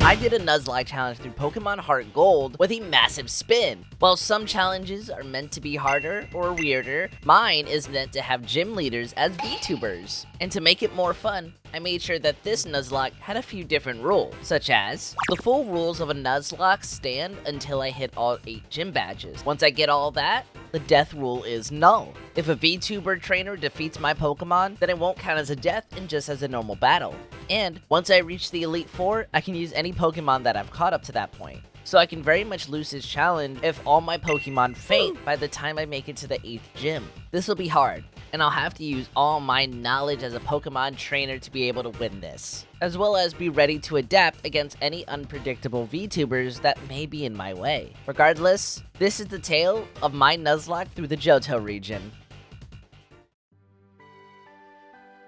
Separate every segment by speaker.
Speaker 1: I did a Nuzlocke challenge through Pokemon Heart Gold with a massive spin. While some challenges are meant to be harder or weirder, mine is meant to have gym leaders as Vtubers. And to make it more fun, I made sure that this Nuzlocke had a few different rules, such as the full rules of a Nuzlocke stand until I hit all 8 gym badges. Once I get all that, the death rule is null. If a VTuber trainer defeats my Pokemon, then it won't count as a death and just as a normal battle. And once I reach the Elite Four, I can use any Pokemon that I've caught up to that point. So I can very much lose this challenge if all my Pokemon faint by the time I make it to the 8th gym. This will be hard, and I'll have to use all my knowledge as a Pokemon trainer to be able to win this, as well as be ready to adapt against any unpredictable VTubers that may be in my way. Regardless, this is the tale of my Nuzlocke through the Johto region.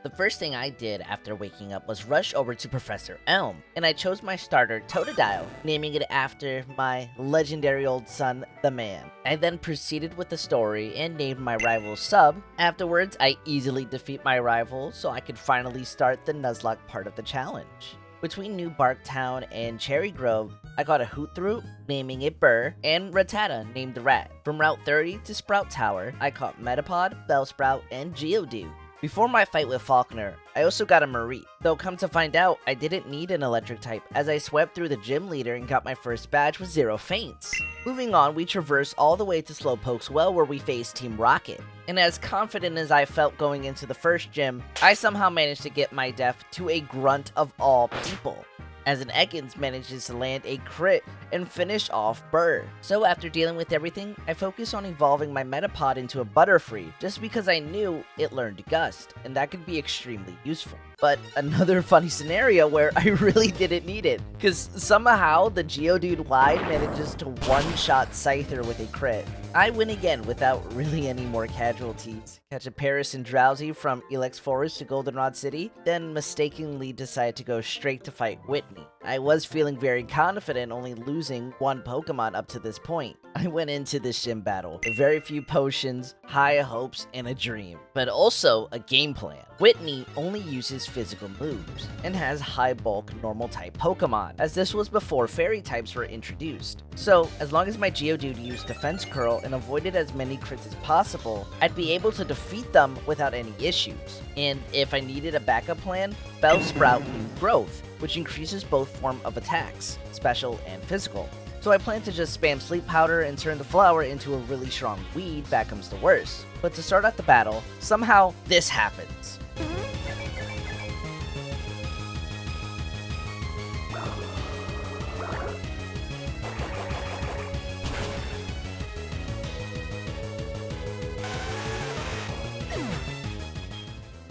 Speaker 1: The first thing I did after waking up was rush over to Professor Elm, and I chose my starter Totodile, naming it after my legendary old son, the man. I then proceeded with the story and named my rival Sub. Afterwards, I easily defeat my rival so I could finally start the Nuzlocke part of the challenge. Between New Bark Town and Cherry Grove, I got a Hoothoot, naming it Burr, and Rattata, named the Rat. From Route 30 to Sprout Tower, I caught Metapod, Bellsprout, and Geodude. Before my fight with Falkner, I also got a Mareep, though come to find out, I didn't need an electric type as I swept through the gym leader and got my first badge with 0 faints. Moving on, we traversed all the way to Slowpoke's Well where we faced Team Rocket. And as confident as I felt going into the first gym, I somehow managed to get my death to a grunt of all people, as an Ekans manages to land a crit and finish off Burr. So after dealing with everything, I focused on evolving my Metapod into a Butterfree, just because I knew it learned Gust, and that could be extremely useful. But another funny scenario where I really didn't need it, because somehow the Geodude Wide manages to one-shot Scyther with a crit. I win again without really any more casualties. Catch a Paris and Drowsy from Elex Forest to Goldenrod City, then mistakenly decide to go straight to fight Whitney. I was feeling very confident only losing one Pokemon up to this point. I went into this gym battle with very few potions, high hopes, and a dream, but also a game plan. Whitney only uses physical moves and has high bulk normal type Pokemon, as this was before fairy types were introduced. So as long as my Geodude used Defense Curl and avoided as many crits as possible, I'd be able to defeat them without any issues. And if I needed a backup plan, Bellsprout knew Growth, which increases both form of attacks, special and physical. So I plan to just spam Sleep Powder and turn the flower into a really strong weed that comes to worse. But to start out the battle, somehow this happens.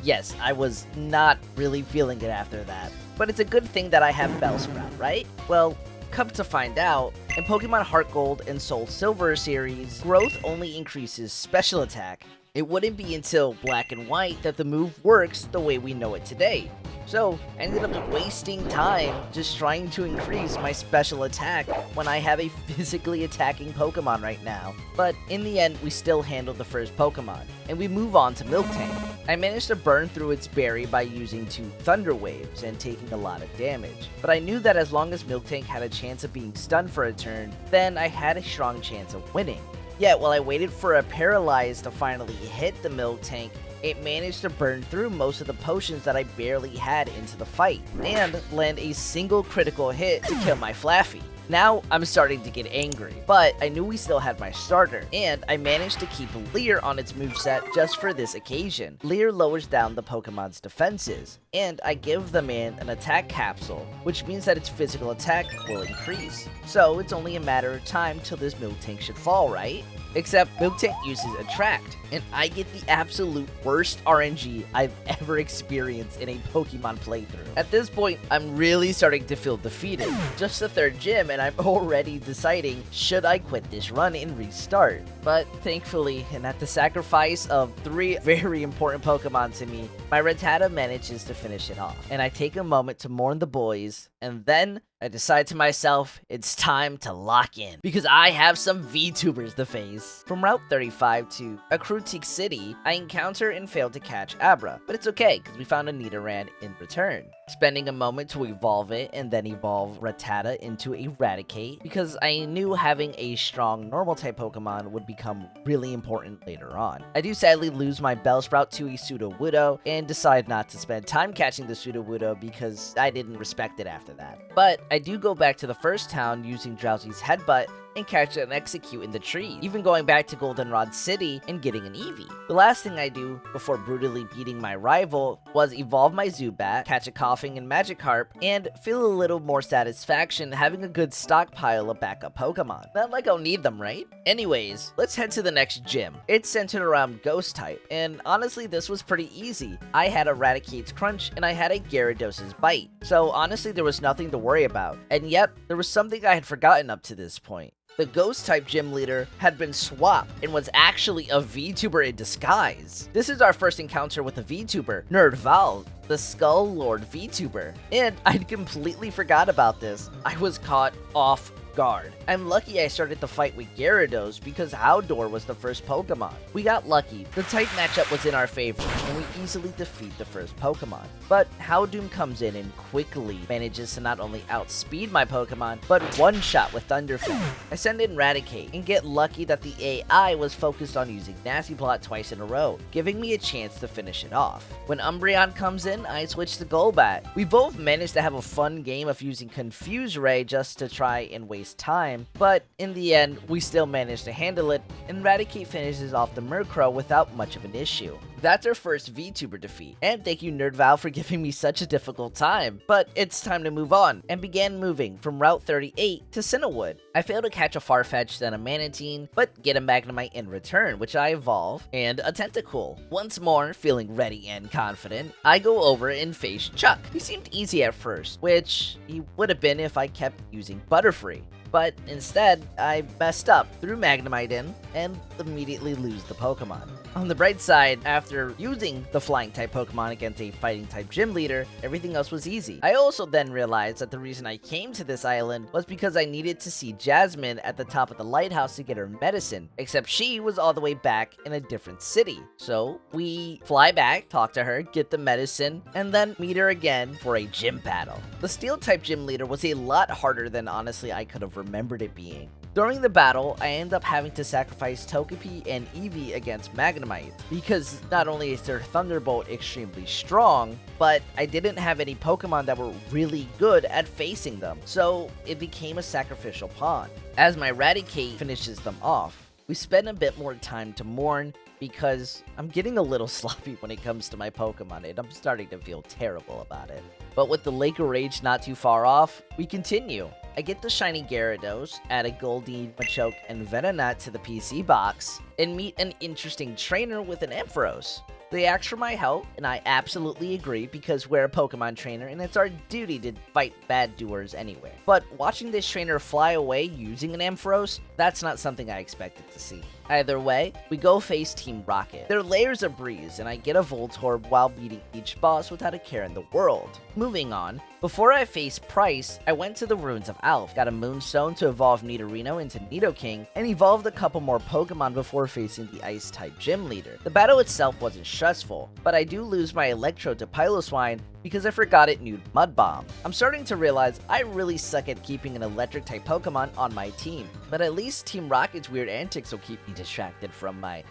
Speaker 1: Yes, I was not really feeling it after that. But it's a good thing that I have Bellsprout, right? Well, come to find out, in Pokemon Heart Gold and Soul Silver series, Growth only increases special attack. It wouldn't be until Black and White that the move works the way we know it today. So, I ended up wasting time just trying to increase my special attack when I have a physically attacking Pokemon right now. But in the end, we still handled the first Pokemon, and we move on to Miltank. I managed to burn through its berry by using 2 Thunder Waves and taking a lot of damage. But I knew that as long as Miltank had a chance of being stunned for a turn, then I had a strong chance of winning. Yet while I waited for a Paralyze to finally hit the Miltank, it managed to burn through most of the potions that I barely had into the fight, and land a single critical hit to kill my Flaffy. Now I'm starting to get angry, but I knew we still had my starter, and I managed to keep Leer on its moveset just for this occasion. Leer lowers down the Pokemon's defenses, and I give the man an attack capsule, which means that its physical attack will increase. So it's only a matter of time till this Miltank should fall, right? Except Miltank uses Attract, and I get the absolute worst RNG I've ever experienced in a Pokemon playthrough. At this point, I'm really starting to feel defeated. Just the 3rd gym, and I'm already deciding, should I quit this run and restart? But thankfully, and at the sacrifice of 3 very important Pokemon to me, my Rattata manages to finish it off. And I take a moment to mourn the boys, and then I decide to myself, it's time to lock in, because I have some VTubers to face. From Route 35 to Akrutik City, I encounter and fail to catch Abra, but it's okay, because we found a Nidoran in return. Spending a moment to evolve it, and then evolve Rattata into Eradicate, because I knew having a strong normal-type Pokemon would become really important later on. I do sadly lose my Bellsprout to a Sudowoodo, and decide not to spend time catching the Sudowoodo because I didn't respect it after that. But I do go back to the first town using Drowsy's Headbutt and catch an Execute in the tree, even going back to Goldenrod City and getting an Eevee. The last thing I do before brutally beating my rival was evolve my Zubat, catch a Coughing and Magikarp, and feel a little more satisfaction having a good stockpile of backup Pokemon. Not like I'll need them, right? Anyways, let's head to the next gym. It's centered around Ghost type, and honestly this was pretty easy. I had Eradicate's Crunch and I had a Gyarados' Bite, so honestly there was nothing to worry about. And yet, there was something I had forgotten up to this point. The Ghost-type gym leader had been swapped and was actually a VTuber in disguise. This is our first encounter with a VTuber, Nerdval, the Skull Lord VTuber. And I'd completely forgot about this. I was caught off guard. I'm lucky I started the fight with Gyarados because Howdor was the first Pokemon. We got lucky, the type matchup was in our favor, and we easily defeat the first Pokemon. But Howdoom comes in and quickly manages to not only outspeed my Pokemon, but one-shot with Thunderfang. I send in Raticate and get lucky that the AI was focused on using Nasty Plot twice in a row, giving me a chance to finish it off. When Umbreon comes in, I switch to Golbat. We both managed to have a fun game of using Confuse Ray just to try and waste time, but in the end, we still managed to handle it, and Raticate finishes off the Murkrow without much of an issue. That's our first VTuber defeat, and thank you Nerdval for giving me such a difficult time, but it's time to move on, and began moving from Route 38 to Cinnawood. I fail to catch a Farfetch'd and a Manatine, but get a Magnemite in return, which I evolve, and a Tentacool. Once more, feeling ready and confident, I go over and face Chuck. He seemed easy at first, which he would have been if I kept using Butterfree. But instead, I messed up, threw Magnemite in, and immediately lose the Pokemon. On the bright side, after using the Flying-type Pokemon against a Fighting-type gym leader, everything else was easy. I also then realized that the reason I came to this island was because I needed to see Jasmine at the top of the lighthouse to get her medicine, except she was all the way back in a different city. So we fly back, talk to her, get the medicine, and then meet her again for a gym battle. The Steel-type gym leader was a lot harder than honestly I could have remembered it being. During the battle, I end up having to sacrifice Togepi and Eevee against Magnemite, because not only is their Thunderbolt extremely strong, but I didn't have any Pokemon that were really good at facing them, so it became a sacrificial pawn. As my Raticate finishes them off, we spend a bit more time to mourn, because I'm getting a little sloppy when it comes to my Pokemon, and I'm starting to feel terrible about it. But with the Lake of Rage not too far off, we continue. I get the shiny Gyarados, add a Goldeen, Machoke, and Venonat to the PC box, and meet an interesting trainer with an Ampharos. They ask for my help, and I absolutely agree because we're a Pokemon trainer and it's our duty to fight bad doers anywhere. But watching this trainer fly away using an Ampharos, that's not something I expected to see. Either way, we go face Team Rocket. Their layer's a breeze, and I get a Voltorb while beating each boss without a care in the world. Moving on, before I face Price, I went to the Ruins of Alph, got a Moonstone to evolve Nidorino into Nidoking, and evolved a couple more Pokemon before facing the Ice-type gym leader. The battle itself wasn't stressful, but I do lose my Electrode to Piloswine because I forgot it knew Mud Bomb. I'm starting to realize I really suck at keeping an Electric-type Pokemon on my team, but at least Team Rocket's weird antics will keep me distracted from my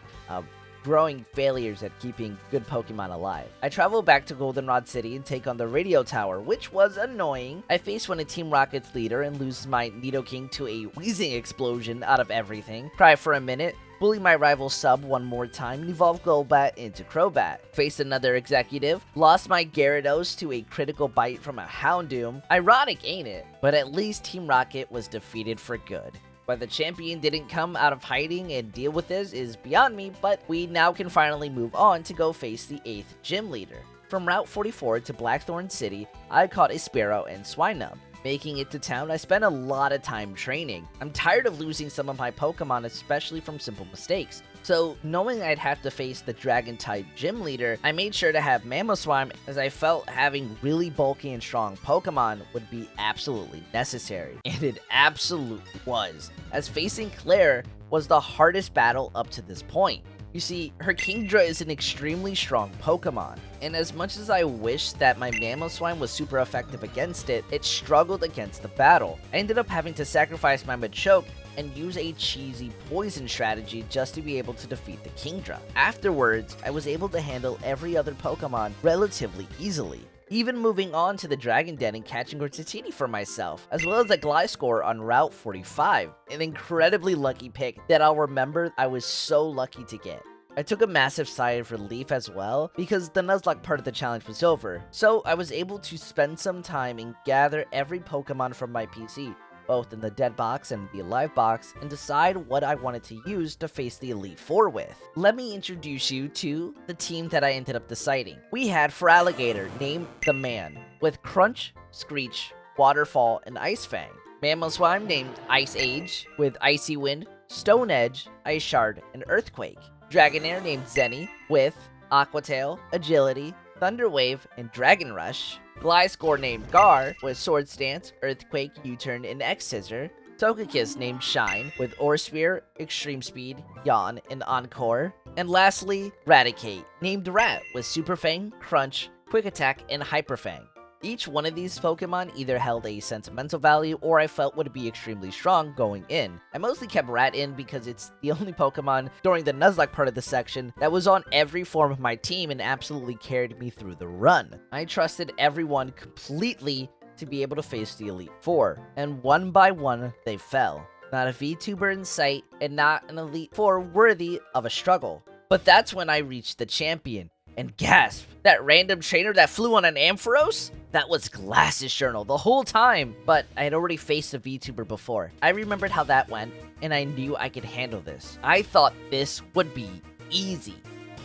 Speaker 1: growing failures at keeping good Pokemon alive. I travel back to Goldenrod City and take on the Radio Tower, which was annoying. I face one of Team Rocket's leader and lose my Nidoking to a wheezing explosion out of everything. Cry for a minute, bully my rival sub one more time, and evolve Golbat into Crobat. Faced another executive, lost my Gyarados to a critical bite from a Houndoom. Ironic, ain't it? But at least Team Rocket was defeated for good. Why the champion didn't come out of hiding and deal with this is beyond me, but we now can finally move on to go face the 8th gym leader. From Route 44 to Blackthorn City, I caught a Sparrow and Swinub. Making it to town, I spent a lot of time training. I'm tired of losing some of my Pokemon, especially from simple mistakes. So, knowing I'd have to face the Dragon-type gym leader, I made sure to have Mamoswine, as I felt having really bulky and strong Pokemon would be absolutely necessary. And it absolutely was, as facing Claire was the hardest battle up to this point. You see, her Kingdra is an extremely strong Pokemon, and as much as I wish that my Mamoswine was super effective against it, it struggled against the battle. I ended up having to sacrifice my Machoke and use a cheesy poison strategy just to be able to defeat the Kingdra. Afterwards, I was able to handle every other Pokemon relatively easily, even moving on to the Dragon Den and catching Gortatini for myself, as well as a Gliscor on Route 45, an incredibly lucky pick that I'll remember I was so lucky to get. I took a massive sigh of relief as well, because the Nuzlocke part of the challenge was over, so I was able to spend some time and gather every Pokemon from my PC, both in the dead box and the alive box, and decide what I wanted to use to face the Elite Four with. Let me introduce you to the team that I ended up deciding. We had for Alligator, named The Man, with Crunch, Screech, Waterfall, and Ice Fang. Mamoswine named Ice Age, with Icy Wind, Stone Edge, Ice Shard, and Earthquake. Dragonair named Zenny, with Aquatail, Agility, Thunder Wave, and Dragon Rush. Gliscor named Gar, with Sword Stance, Earthquake, U-Turn, and X-Scissor. Togekiss named Shine, with Ore Spear, Extreme Speed, Yawn, and Encore. And lastly, Raticate, named Rat, with Super Fang, Crunch, Quick Attack, and Hyper Fang. Each one of these Pokemon either held a sentimental value or I felt would be extremely strong going in. I mostly kept Rat in because it's the only Pokemon during the Nuzlocke part of the section that was on every form of my team and absolutely carried me through the run. I trusted everyone completely to be able to face the Elite Four, and one by one they fell. Not a VTuber in sight, and not an Elite Four worthy of a struggle. But that's when I reached the champion. And gasp, that random trainer that flew on an Ampharos? That was Glass's journal the whole time, but I had already faced a VTuber before. I remembered how that went, and I knew I could handle this. I thought this would be easy.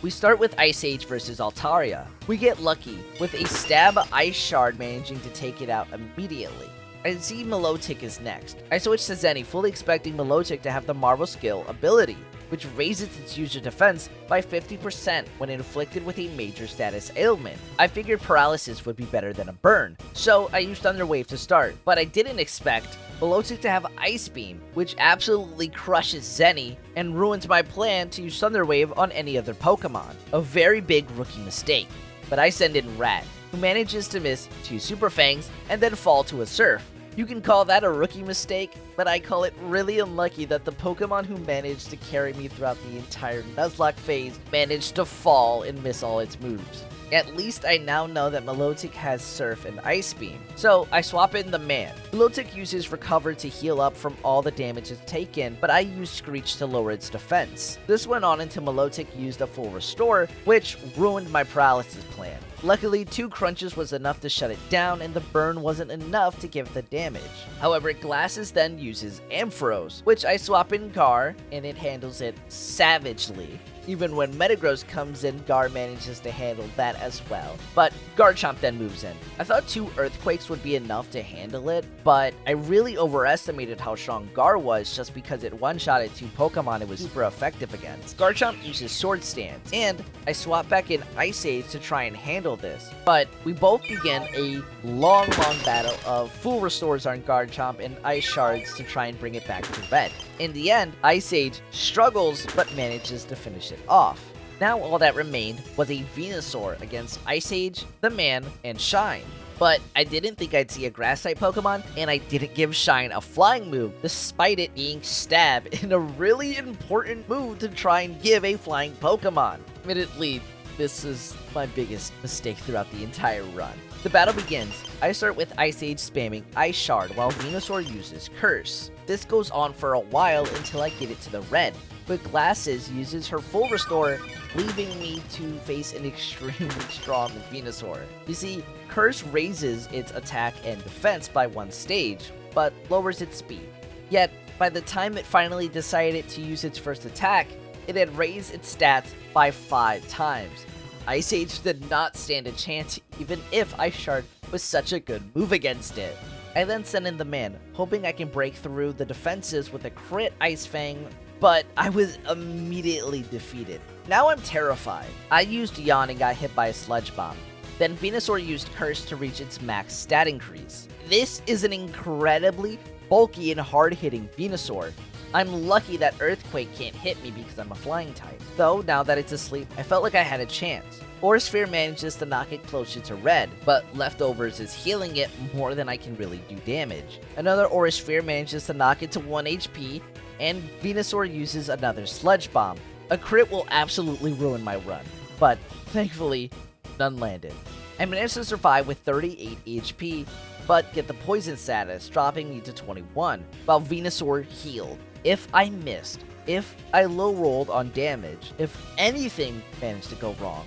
Speaker 1: We start with Ice Age versus Altaria. We get lucky, with a stab Ice Shard managing to take it out immediately. I see Milotic is next. I switch to Zenny, fully expecting Milotic to have the Marvel Skill ability, which raises its user defense by 50% when inflicted with a major status ailment. I figured paralysis would be better than a burn, so I used Thunder Wave to start, but I didn't expect Milotic to have Ice Beam, which absolutely crushes Zenny and ruins my plan to use Thunder Wave on any other Pokemon. A very big rookie mistake, but I send in Rat, who manages to miss 2 Super Fangs and then fall to a Surf. You can call that a rookie mistake, but I call it really unlucky that the Pokemon who managed to carry me throughout the entire Nuzlocke phase managed to fall and miss all its moves. At least I now know that Milotic has Surf and Ice Beam, so I swap in the Man. Milotic uses Recover to heal up from all the damage it's taken, but I use Screech to lower its defense. This went on until Milotic used a full Restore, which ruined my paralysis plan. Luckily, 2 crunches was enough to shut it down, and the burn wasn't enough to give the damage. However, Glasses then uses Ampharos, which I swap in Gar, and it handles it savagely. Even when Metagross comes in, Gar manages to handle that as well. But Garchomp then moves in. I thought 2 Earthquakes would be enough to handle it, but I really overestimated how strong Gar was just because it one-shotted 2 Pokemon it was super effective against. Garchomp uses Sword Stance, and I swap back in Ice Age to try and handle this. But we both begin a long battle of full restores on Garchomp and Ice Shards to try and bring it back to red. In the end, Ice Age struggles but manages to finish it off. Now all that remained was a Venusaur against Ice Age, the Man, and Shine. But I didn't think I'd see a Grass-type Pokemon, and I didn't give Shine a flying move, despite it being Stab in a really important move to try and give a flying Pokemon. Admittedly, this is my biggest mistake throughout the entire run. The battle begins. I start with Ice Age spamming Ice Shard while Venusaur uses Curse. This goes on for a while until I get it to the red, but Glasses uses her full restore, leaving me to face an extremely strong Venusaur. You see, Curse raises its attack and defense by 1 stage, but lowers its speed. Yet, by the time it finally decided to use its first attack, it had raised its stats by 5 times. Ice Age did not stand a chance even if Ice Shard was such a good move against it. I then sent in the man, hoping I can break through the defenses with a crit Ice Fang, but I was immediately defeated. Now I'm terrified. I used Yawn and got hit by a Sludge Bomb. Then Venusaur used Curse to reach its max stat increase. This is an incredibly bulky and hard-hitting Venusaur. I'm lucky that Earthquake can't hit me because I'm a flying type. Though, now that it's asleep, I felt like I had a chance. Aura Sphere manages to knock it closer to red, but Leftovers is healing it more than I can really do damage. Another Aura Sphere manages to knock it to 1 HP, and Venusaur uses another Sludge Bomb. A crit will absolutely ruin my run, but thankfully, none landed. I managed to survive with 38 HP, but get the poison status, dropping me to 21, while Venusaur healed. If I missed, if I low rolled on damage, if anything managed to go wrong,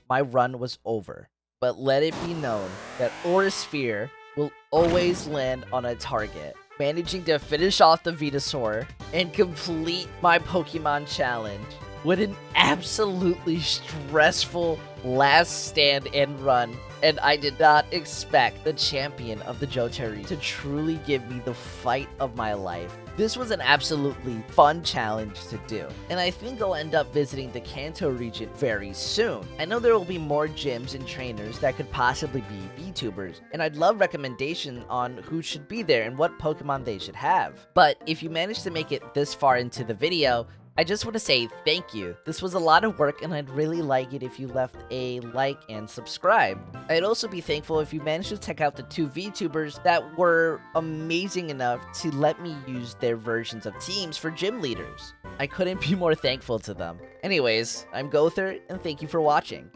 Speaker 1: my run was over. But let it be known that Aura Sphere will always land on a target, managing to finish off the Venusaur and complete my Pokemon challenge with an absolutely stressful last stand and run, and I did not expect the champion of the Johto to truly give me the fight of my life. This was an absolutely fun challenge to do, and I think I'll end up visiting the Kanto region very soon. I know there will be more gyms and trainers that could possibly be Vtubers, and I'd love recommendation on who should be there and what Pokemon they should have. But if you managed to make it this far into the video, I just want to say thank you. This was a lot of work, and I'd really like it if you left a like and subscribe. I'd also be thankful if you managed to check out the 2 VTubers that were amazing enough to let me use their versions of teams for gym leaders. I couldn't be more thankful to them. Anyways, I'm Gother, and thank you for watching.